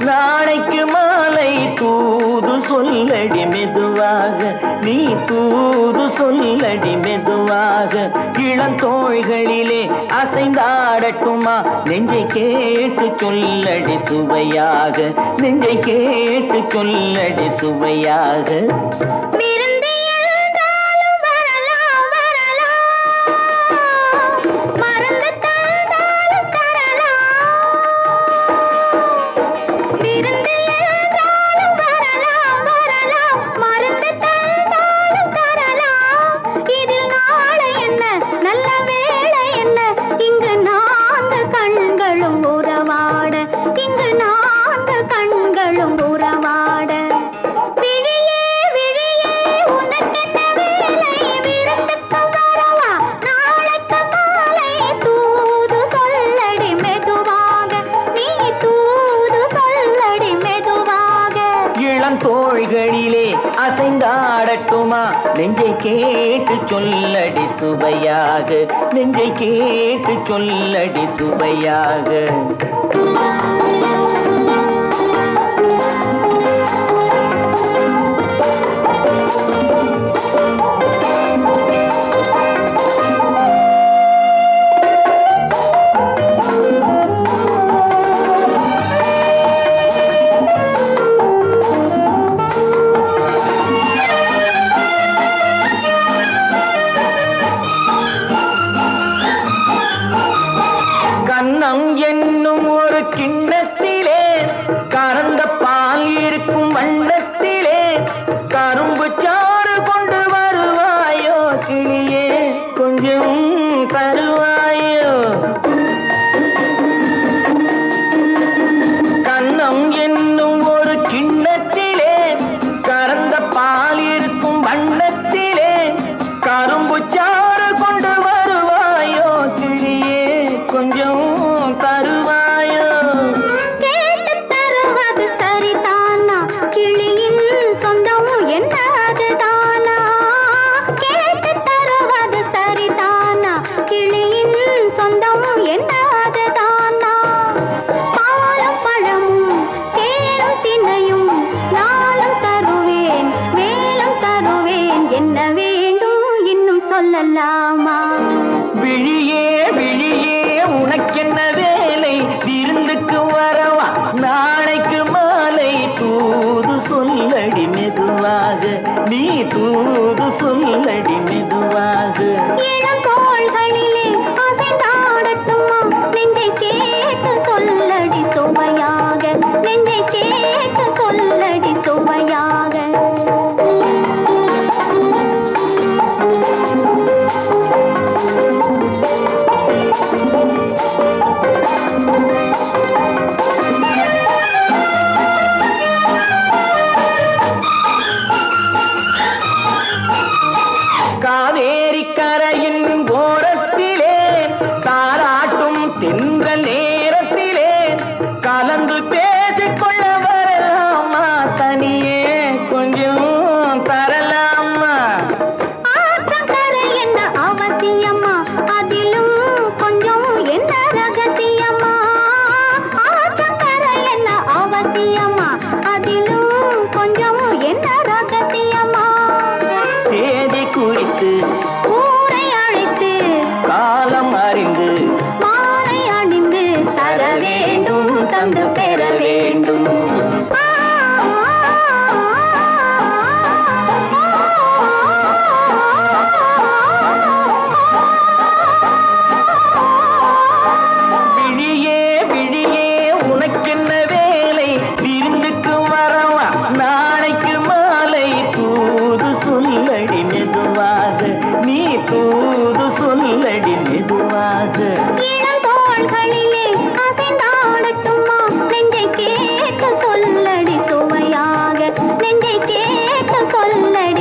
நாளைக்கு மாலை தூது சொல்லடி மெதுவாக, நீ தூது சொல்லடி மெதுவாக. இளந்தோள்களிலே அசைந்தாடட்டுமா, நெஞ்சை கேட்டு சொல்லடி சுவையாக, நெஞ்சை கேட்டு சொல்லடி சுவையாக. தோள்களிலே அசைந்தாடட்டுமா, நெஞ்சை கேட்டு சொல்லடி சுவையாக, நெஞ்சை கேட்டு சொல்லடி சுவையாக. கண்ணம் என்னும் ஒரு கிண்ணத்திலே கறந்த பால் இருக்கும் வண்ணத்திலே கரும்பு சாறு கொண்டு வருவாயோ கிளியே, கொஞ்சம் தருவாயோ. கண்ணம் என்னும் ஒரு கிண்ணத்திலே கறந்த பால் இருக்கும் வண்ணத்திலே கரும்பு சாறு கொண்டு வருவாயோ கிளியே, கொஞ்சம் தருவாயோ. கேட்டு தருவது சரிதானா, கிளியின் சொந்தம் என்னது தானா. கேட்டு தருவது சரிதானா, கிளியின் சொந்தம் என்னது தானா. பாலும் பழமும் தேனும் தினையும் நாளும் தருவேன், மேலும் தருவேன். என்ன வேண்டும் இன்னும் சொல்லலாமா? விழியே விழியே உனக்கென்ன வேலை, விருந்துக்கு வரவா நாளைக்கு மாலை தூது சொல்லடி மெதுவாக, நீ தூது சொல்லடி மெதுவாக. இளந்தோள்களிலே அசைந்தாடட்டுமா, நெஞ்சை கேட்டு சொல்லடி சுவையாக, நெஞ்சை கேட்டு சொல்லடி சுவையாக. காவேரி கரையின் ஓரத்திலே தாராட்டும் தென்றல் நேரத்திலே கலந்து பேசிக்கொள்ள வரலாமா, தனியே கொஞ்சம் தரலாமா. ஆற்றங்கரை என்ன அவசியமா, அதிலும் கொஞ்சம் என்ன ரகசியமா. ஆற்றங்கரை என்ன அவசியமா, அதிலும் கொஞ்சம் என்ன ரகசியமா. தேதி குறித்து ஊரை அழைத்து காலம் அறிந்து மாலை அணிந்து தர வேண்டும், தந்து பெற வேண்டும். விழியே விழியே உனக்கென்ன வேலை, விருந்துக்கு வரவா நாளைக்கு மாலை தூது சொல்லடி மெதுவாக, நீ தூது சொல்லடி மெதுவாக. இளந்தோள்களிலே அசைந்தாடட்டுமா, நெஞ்சை கேட்டு சொல்லடி சுவையாக, நெஞ்சை கேட்டு சொல்லடி